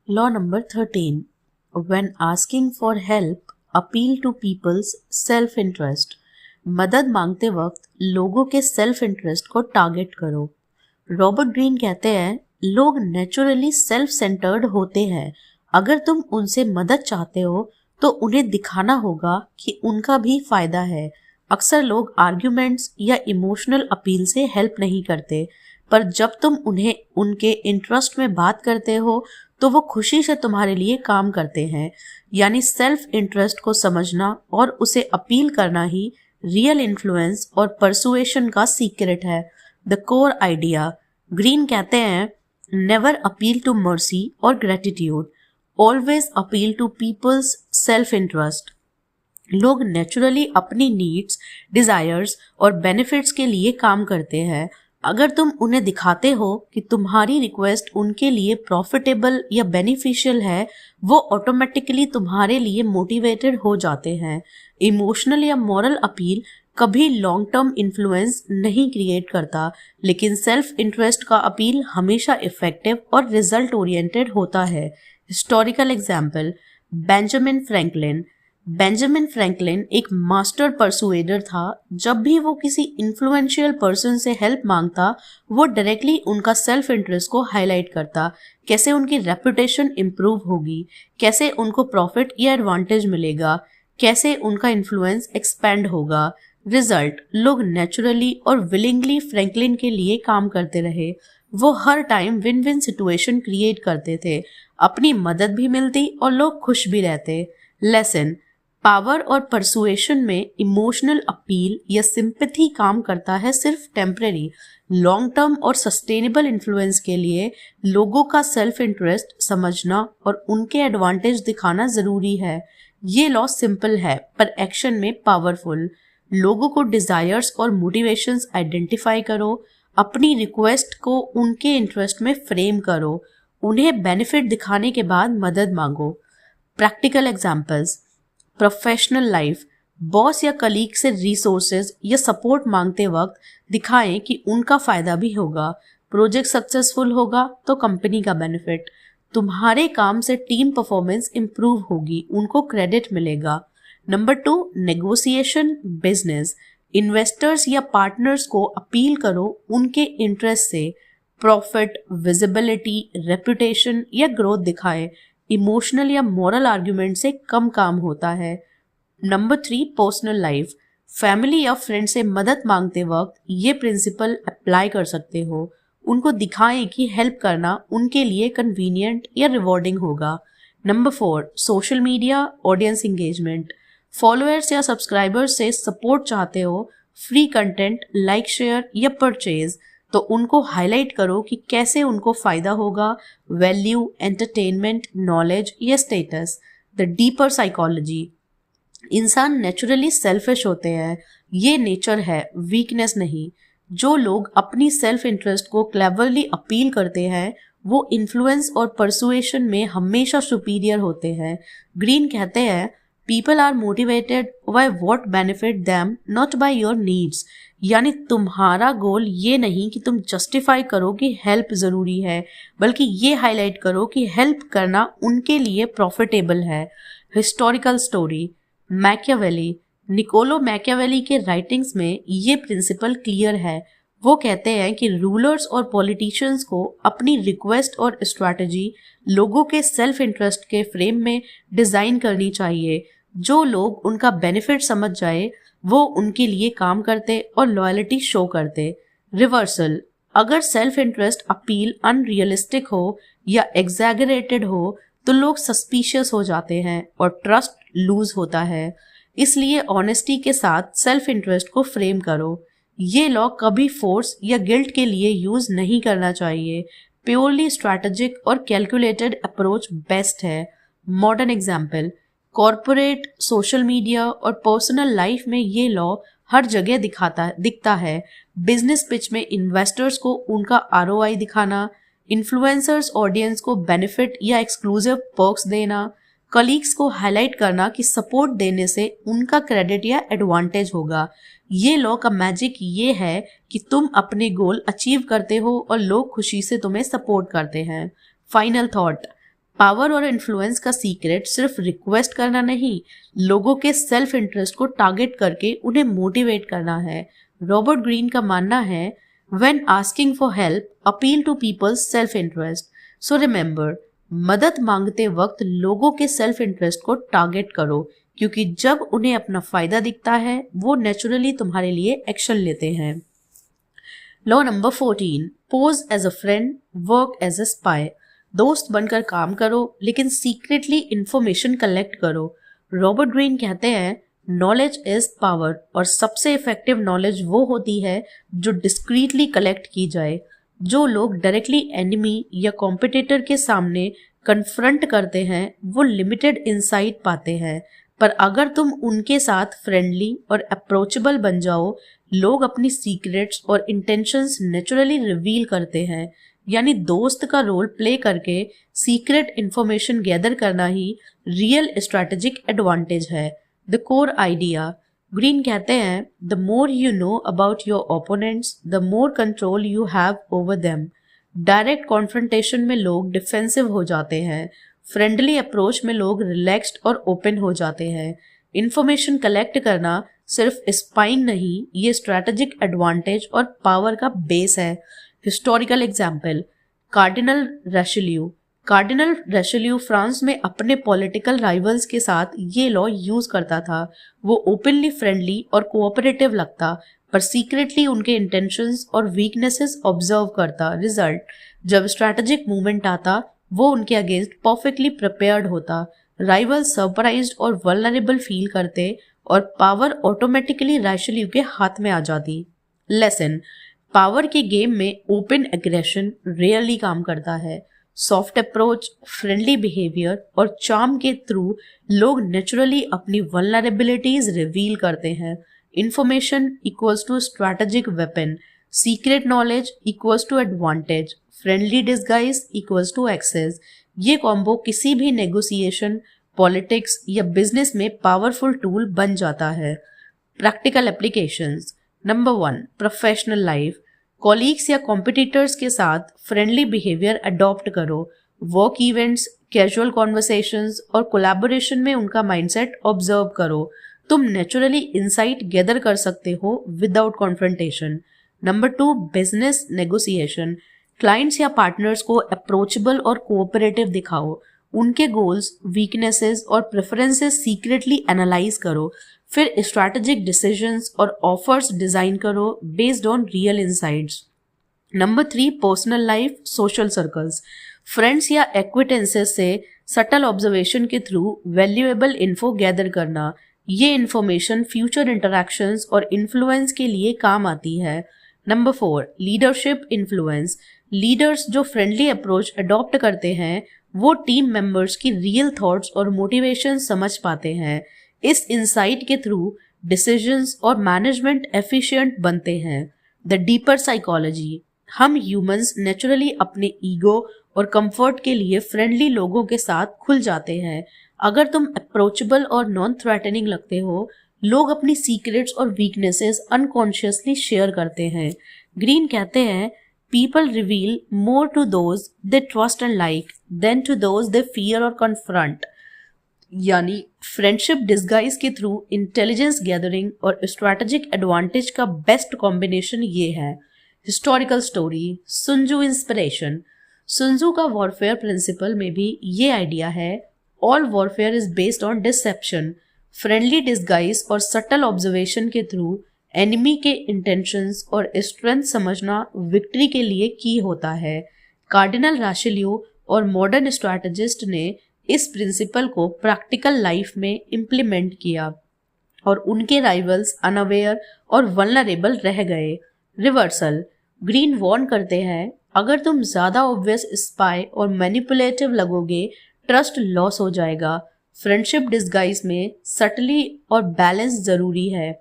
Law number 13. When asking for help, appeal to people's self-interest. मदद मांगते वक्त लोगों के सेल्फ इंटरेस्ट को टारगेट करो। रॉबर्ट ग्रीन कहते हैं, लोग नेचुरली सेल्फ सेंटर्ड होते हैं। अगर तुम उनसे मदद चाहते हो तो उन्हें दिखाना होगा कि उनका भी फायदा है। अक्सर लोग आर्ग्यूमेंट्स या इमोशनल अपील से हेल्प नहीं करते, पर जब तुम उन्हें उनके इंटरेस्ट में बात करते हो तो वो खुशी से तुम्हारे लिए काम करते हैं। यानी सेल्फ इंटरेस्ट को समझना और उसे अपील करना ही रियल इन्फ्लुएंस और परसुएशन का सीक्रेट है। The core idea. ग्रीन कहते हैं, नेवर अपील टू मर्सी और gratitude, always appeal to people's self interest. लोग नेचुरली अपनी नीड्स, डिजायर्स और बेनिफिट्स के लिए काम करते हैं। अगर तुम उन्हें दिखाते हो कि तुम्हारी रिक्वेस्ट उनके लिए प्रॉफिटेबल या बेनिफिशियल है, वो ऑटोमेटिकली तुम्हारे लिए मोटिवेटेड हो जाते हैं। इमोशनल या मॉरल अपील कभी लॉन्ग टर्म इन्फ्लुएंस नहीं क्रिएट करता, लेकिन सेल्फ इंटरेस्ट का अपील हमेशा इफेक्टिव और रिजल्ट ओरिएंटेड होता है। हिस्टोरिकल एग्जाम्पल, बेंजामिन फ्रैंकलिन एक मास्टर परसुएडर था। जब भी वो किसी इन्फ्लुएंशियल पर्सन से हेल्प मांगता, वो डायरेक्टली उनका सेल्फ इंटरेस्ट को हाईलाइट करता। कैसे उनकी रेपुटेशन इंप्रूव होगी, कैसे उनको प्रॉफिट या एडवांटेज मिलेगा, कैसे उनका इन्फ्लुएंस एक्सपेंड होगा। रिजल्ट, लोग नेचुरली और विलिंगली फ्रैंकलिन के लिए काम करते रहे। वो हर time win win situation create करते थे, अपनी मदद भी मिलती और लोग खुश भी रहते। लेसन, पावर और परसुएशन में इमोशनल अपील या सिंपैथी काम करता है सिर्फ टेम्परेरी। लॉन्ग टर्म और सस्टेनेबल इन्फ्लुएंस के लिए लोगों का सेल्फ इंटरेस्ट समझना और उनके एडवांटेज दिखाना जरूरी है। ये लॉ सिंपल है पर एक्शन में पावरफुल। लोगों को डिजायर्स और मोटिवेशंस आइडेंटिफाई करो, अपनी रिक्वेस्ट को उनके इंटरेस्ट में फ्रेम करो, उन्हें बेनिफिट दिखाने के बाद मदद मांगो। Practical examples, professional life, boss या कलीग से रिसोर्सेज या सपोर्ट मांगते वक्त दिखाएं कि उनका फायदा भी होगा। प्रोजेक्ट सक्सेसफुल होगा तो कंपनी का बेनिफिट, तुम्हारे काम से टीम परफॉर्मेंस इंप्रूव होगी, उनको क्रेडिट मिलेगा। Number 2, negotiation business. इन्वेस्टर्स या पार्टनर्स को अपील करो उनके इंटरेस्ट से, प्रॉफिट, विजिबिलिटी, रेपुटेशन या ग्रोथ दिखाएं। इमोशनल या मॉरल आर्ग्यूमेंट से कम काम होता है। Number 3, personal life. फैमिली या फ्रेंड से मदद मांगते वक्त ये प्रिंसिपल अप्लाई कर सकते हो। उनको दिखाएं कि हेल्प करना उनके लिए कन्वीनियंट या रिवॉर्डिंग होगा। Number 4, social media audience engagement. Followers या सब्सक्राइबर्स से सपोर्ट चाहते हो, फ्री कंटेंट, लाइक, शेयर या परचेज, तो उनको हाईलाइट करो कि कैसे उनको फायदा होगा, वैल्यू, एंटरटेनमेंट, नॉलेज या स्टेटस। The deeper psychology. इंसान नेचुरली सेल्फिश होते हैं, ये नेचर है, वीकनेस नहीं। जो लोग अपनी सेल्फ इंटरेस्ट को क्लेवरली अपील करते हैं वो इन्फ्लुएंस और परसुएशन में हमेशा सुपीरियर होते हैं। ग्रीन कहते हैं, people are motivated by what benefit them, not by your needs. यानी तुम्हारा गोल ये नहीं कि तुम जस्टिफाई करो कि हेल्प जरूरी है, बल्कि ये हाईलाइट करो कि हेल्प करना उनके लिए प्रॉफिटेबल है। Historical story, Machiavelli. Niccolo Machiavelli के राइटिंग्स में ये प्रिंसिपल क्लियर है। वो कहते हैं कि रूलर्स और पॉलिटिशियंस को अपनी रिक्वेस्ट और स्ट्रैटेजी लोगों के सेल्फ इंटरेस्ट के फ्रेम में डिजाइन करनी चाहिए। जो लोग उनका बेनिफिट समझ जाए वो उनके लिए काम करते और लॉयल्टी शो करते। रिवर्सल, अगर सेल्फ इंटरेस्ट अपील अनरियलिस्टिक हो या एग्जैगरेटेड हो तो लोग सस्पिशियस हो जाते हैं और ट्रस्ट लूज होता है। इसलिए ऑनेस्टी के साथ सेल्फ इंटरेस्ट को फ्रेम करो। ये लॉ कभी फोर्स या गिल्ट के लिए यूज नहीं करना चाहिए। प्योरली स्ट्रैटेजिक और कैलकुलेटेड अप्रोच बेस्ट है। Modern example, corporate, social media और पर्सनल लाइफ में ये लॉ हर जगह दिखता है। बिजनेस पिच में इन्वेस्टर्स को उनका ROI दिखाना, इन्फ्लुएंसर्स ऑडियंस को बेनिफिट या एक्सक्लूसिव पर्क्स देना, कलीग्स को हाईलाइट करना कि सपोर्ट देने से उनका क्रेडिट या एडवांटेज होगा। ये लॉ का मैजिक ये है कि तुम अपने गोल अचीव करते हो और लोग खुशी से तुम्हें सपोर्ट करते हैं। फाइनल थॉट, पावर और इन्फ्लुएंस का सीक्रेट सिर्फ रिक्वेस्ट करना नहीं, लोगों के सेल्फ इंटरेस्ट को टारगेट करके उन्हें मोटिवेट करना है। रॉबर्ट ग्रीन का मानना है, when asking for help appeal to people's self interest. So remember, मदद मांगते वक्त लोगों के सेल्फ इंटरेस्ट को टारगेट करो, क्योंकि जब उन्हें अपना फायदा दिखता है वो नेचुरली तुम्हारे लिए एक्शन लेते हैं। Law number 14, pose as a friend, work as a spy. दोस्त बनकर काम करो लेकिन सीक्रेटली इंफॉर्मेशन कलेक्ट करो। रॉबर्ट ग्रीन कहते हैं, नॉलेज इज पावर, और सबसे इफेक्टिव नॉलेज वो होती है जो डिस्क्रीटली कलेक्ट की जाए। जो लोग डायरेक्टली एनिमी या कॉम्पिटिटर के सामने कन्फ्रंट करते हैं वो लिमिटेड इंसाइट पाते हैं, पर अगर तुम उनके साथ फ्रेंडली और अप्रोचेबल बन जाओ, लोग अपनी सीक्रेट्स और इंटेंशंस नेचुरली रिवील करते हैं। यानी दोस्त का रोल प्ले करके सीक्रेट इंफॉर्मेशन गैदर करना ही रियल स्ट्रैटेजिक एडवांटेज है। द कोर आइडिया, ग्रीन कहते हैं, the more you know about your opponents the more control you have over them. Direct confrontation में लोग डिफेंसिव हो जाते हैं, फ्रेंडली अप्रोच में लोग रिलैक्स्ड और ओपन हो जाते हैं। इंफॉर्मेशन कलेक्ट करना सिर्फ स्पाइंग नहीं, ये स्ट्रैटेजिक एडवांटेज और पावर का बेस है। Historical example, cardinal Richelieu. Cardinal Richelieu France में अपने पॉलिटिकल राइवल्स के साथ ये लॉ यूज करता था। वो ओपनली फ्रेंडली और कोऑपरेटिव लगता, पर सीक्रेटली उनके इंटेंशंस और वीकनेसेस ऑब्जर्व करता। रिजल्ट, जब स्ट्रैटेजिक मूवमेंट आता वो उनके अगेंस्ट परफेक्टली प्रिपेयर्ड होता। राइवल सरप्राइज्ड और वल्नरेबल फील करते और पावर ऑटोमेटिकली रिशेल्यू के हाथ में आ जाती। लेसन, पावर के गेम में ओपन एग्रेशन रेयरली काम करता है। सॉफ्ट अप्रोच, फ्रेंडली बिहेवियर और चार्म के थ्रू लोग नेचुरली अपनी वल्नरेबिलिटीज रिवील करते हैं। Information equals to strategic weapon, secret knowledge equals to advantage, friendly disguise equals to access. ये कॉम्बो किसी भी नेगोशिएशन, पॉलिटिक्स या बिजनेस में पावरफुल टूल बन जाता है। Practical applications. Number 1, professional life. Colleagues या कॉम्पिटिटर्स के साथ फ्रेंडली बिहेवियर अडॉप्ट करो। वर्क इवेंट्स, कैजुअल कॉन्वर्सेशंस और कोलैबोरेशन में उनका माइंडसेट ऑब्जर्व करो। तुम नेचुरली इंसाइट गैदर कर सकते हो without confrontation. Number 2, business negotiation. Clients या पार्टनर्स को अप्रोचेबल और कोऑपरेटिव दिखाओ। उनके गोल्स, वीकनेसेस और प्रेफरेंसेस सीक्रेटली एनालाइज करो। फिर स्ट्रैटेजिक डिसीजंस और ऑफर्स डिजाइन करो based on real insights. Number 3, personal life, social circles. Friends या एक्विटेंसेस से सटल ऑब्जर्वेशन के थ्रू वैल्यूएबल इन्फो गैदर करना। ये इन्फॉर्मेशन फ्यूचर इंटरैक्शंस और इन्फ्लुएंस के लिए काम आती है। Number 4, leadership influence. लीडर्स जो फ्रेंडली अप्रोच अडॉप्ट करते हैं वो टीम मेंबर्स की रियल थॉट्स और मोटिवेशन समझ पाते हैं। इस इंसाइट के थ्रू डिसीजंस और मैनेजमेंट एफिशिएंट बनते हैं। द डीपर साइकोलॉजी, हम ह्यूमंस नेचुरली अपने ईगो और कंफर्ट के लिए फ्रेंडली लोगों के साथ खुल जाते हैं। अगर तुम अप्रोचेबल और नॉन थ्रेटनिंग लगते हो, लोग अपनी सीक्रेट्स और वीकनेसेस अनकॉन्शियसली शेयर करते हैं। ग्रीन कहते हैं, people reveal more to those they trust and like then to those they fear or confront. यानी फ्रेंडशिप डिस्गाइज के थ्रू इंटेलिजेंस गैदरिंग और स्ट्रैटेजिक एडवांटेज का बेस्ट कॉम्बिनेशन ये है। Historical story, Sun Tzu inspiration. Sun Tzu का warfare principle में भी ये आइडिया है, all warfare is based on deception. Friendly disguise और सटल ऑब्जर्वेशन के थ्रू एनिमी के इंटेंशंस और स्ट्रेंथ समझना विक्ट्री के लिए की होता है। कार्डिनल रिशेल्यू और मॉडर्न स्ट्रैटेजिस्ट ने इस प्रिंसिपल को प्रैक्टिकल लाइफ में इम्प्लीमेंट किया और उनके राइवल्स अनअवेयर और वल्नरेबल रह गए। रिवर्सल, ग्रीन वार्न करते हैं, अगर तुम ज्यादा ऑब्वियस स्पाई और मैनिपुलेटिव लगोगे, ट्रस्ट लॉस हो जाएगा। फ्रेंडशिप डिस्गाइज में सटली और बैलेंस जरूरी है।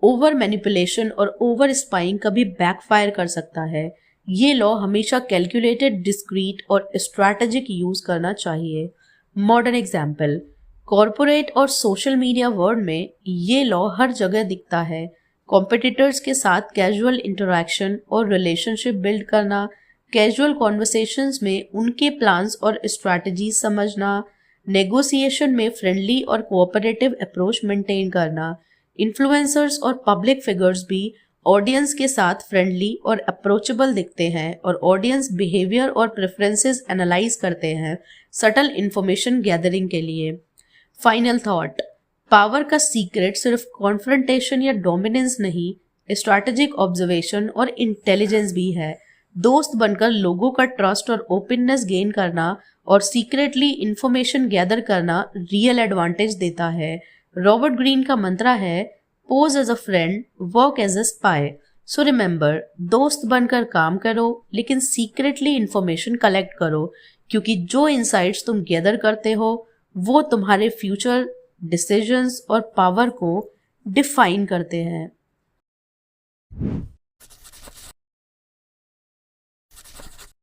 ओवर मैनिपुलेशन और ओवर स्पाइंग कभी बैकफायर कर सकता है। ये लॉ हमेशा कैलकुलेटेड, डिस्क्रीट और स्ट्रैटेजिक यूज करना चाहिए। मॉडर्न एग्जाम्पल, कॉरपोरेट और सोशल मीडिया वर्ल्ड में ये लॉ हर जगह दिखता है। कॉम्पिटिटर्स के साथ कैजुअल इंटरैक्शन और रिलेशनशिप बिल्ड करना, कैजुअल कॉन्वर्सेशंस में उनके प्लान्स और स्ट्रैटेजीज समझना, नेगोशिएशन में फ्रेंडली और कोऑपरेटिव अप्रोच मेंटेन करना। इन्फ्लुएंसर्स और पब्लिक फिगर्स भी ऑडियंस के साथ फ्रेंडली और अप्रोचेबल दिखते हैं और ऑडियंस बिहेवियर और प्रेफरेंसेस एनालाइज करते हैं सटल इंफॉर्मेशन गैदरिंग के लिए। फाइनल थॉट, पावर का सीक्रेट सिर्फ कॉन्फ्रंटेशन या डोमिनेंस नहीं, स्ट्रैटेजिक ऑब्जर्वेशन और इंटेलिजेंस भी है। दोस्त बनकर लोगों का ट्रस्ट और ओपननेस गेन करना और सीक्रेटली इंफॉर्मेशन गैदर करना रियल एडवांटेज देता है। रॉबर्ट ग्रीन का मंत्रा है, pose as a friend, work as a spy. So remember, दोस्त बनकर काम करो लेकिन सीक्रेटली इंफॉर्मेशन कलेक्ट करो, क्योंकि जो इनसाइट्स तुम गैदर करते हो वो तुम्हारे फ्यूचर डिसीजंस और पावर को डिफाइन करते हैं।